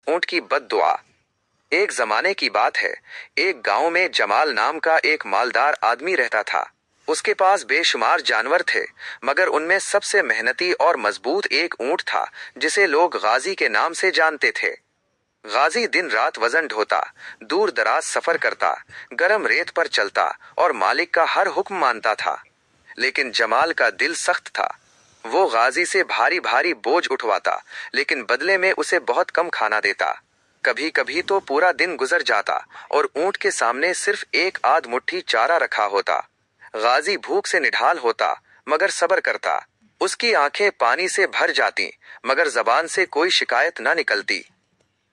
ऊंट की बद्दुआ। एक जमाने की बात है, एक गांव में जमाल नाम का एक मालदार आदमी रहता था। उसके पास बेशुमार जानवर थे, मगर उनमें सबसे मेहनती और मजबूत एक ऊंट था जिसे लोग गाजी के नाम से जानते थे। गाजी दिन रात वजन ढोता, दूर दराज सफर करता, गर्म रेत पर चलता और मालिक का हर हुक्म मानता था। लेकिन जमाल का दिल सख्त था। वो गाजी से भारी भारी बोझ उठवाता, लेकिन बदले में उसे बहुत कम खाना देता। कभी कभी तो पूरा दिन गुजर जाता और ऊंट के सामने सिर्फ एक आध मुट्ठी चारा रखा होता। गाजी भूख से निढाल होता, मगर सब्र करता। उसकी आंखें पानी से भर जाती, मगर जबान से कोई शिकायत न निकलती।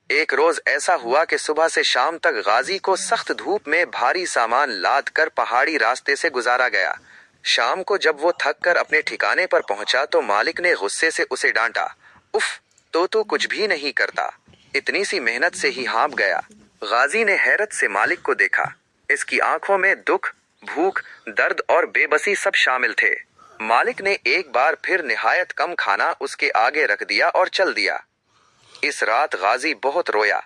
एक रोज ऐसा हुआ कि सुबह से शाम तक गाजी को सख्त धूप में भारी सामान लाद कर पहाड़ी रास्ते से गुजारा गया। शाम को जब वो थक कर अपने ठिकाने पर पहुंचा तो मालिक ने गुस्से से उसे डांटा। उफ, तो कुछ भी नहीं करता, इतनी सी मेहनत से ही हाँप गया। गाजी ने हैरत से मालिक को देखा। इसकी आंखों में दुख, भूख, दर्द और बेबसी सब शामिल थे। मालिक ने एक बार फिर निहायत कम खाना उसके आगे रख दिया और चल दिया। इस रात गाजी बहुत रोया।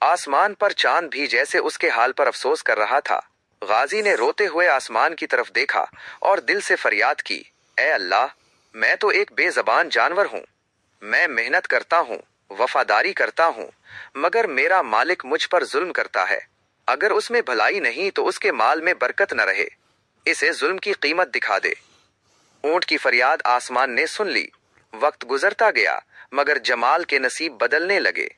आसमान पर चांद भी जैसे उसके हाल पर अफसोस कर रहा था। गाजी ने रोते हुए आसमान की तरफ देखा और दिल से फरियाद की, ऐ अल्लाह, मैं तो एक बेजबान जानवर हूँ। मैं मेहनत करता हूँ, वफादारी करता हूँ, मगर मेरा मालिक मुझ पर जुल्म करता है। अगर उसमें भलाई नहीं तो उसके माल में बरकत न रहे। इसे जुल्म की कीमत दिखा दे। ऊंट की फरियाद आसमान ने सुन ली। वक्त गुजरता गया, मगर जमाल के नसीब बदलने लगे।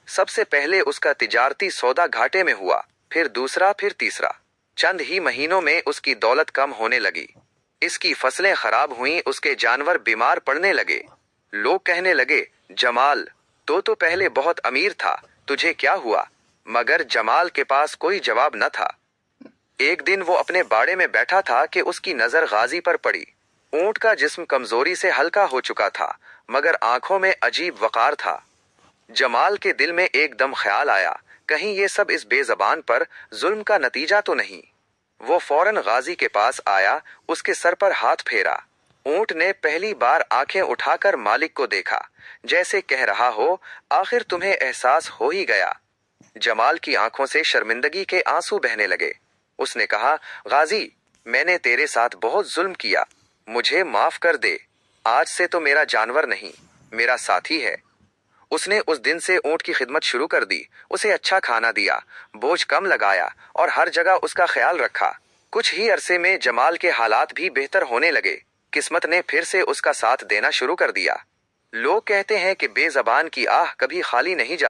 सबसे पहले उसका तिजारती सौदा घाटे में हुआ, फिर दूसरा, फिर तीसरा। चंद ही महीनों में उसकी दौलत कम होने लगी। इसकी फसलें खराब हुईं, उसके जानवर बीमार पड़ने लगे। लोग कहने लगे, जमाल, तो पहले बहुत अमीर था, तुझे क्या हुआ? मगर जमाल के पास कोई जवाब न था। एक दिन वो अपने बाड़े में बैठा था कि उसकी नजर गाजी पर पड़ी। ऊंट का जिस्म कमजोरी से हल्का हो चुका था, मगर आंखों में अजीब वकार था। जमाल के दिल में एकदम ख्याल आया, कहीं ये सब इस बेजबान पर जुल्म का नतीजा तो नहीं। वो फौरन गाजी के पास आया, उसके सर पर हाथ फेरा। ऊंट ने पहली बार आंखें उठाकर मालिक को देखा, जैसे कह रहा हो, आखिर तुम्हें एहसास हो ही गया। जमाल की आंखों से शर्मिंदगी के आंसू बहने लगे। उसने कहा, गाजी, मैंने तेरे साथ बहुत जुल्म किया, मुझे माफ कर दे। आज से तो मेरा जानवर नहीं, मेरा साथी है। उसने उस दिन से ऊंट की खिदमत शुरू कर दी, उसे अच्छा खाना दिया, बोझ कम लगाया और हर जगह उसका ख्याल रखा। कुछ ही अरसे में जमाल के हालात भी बेहतर होने लगे। किस्मत ने फिर से उसका साथ देना शुरू कर दिया। लोग कहते हैं कि बेजबान की आह कभी खाली नहीं जाती।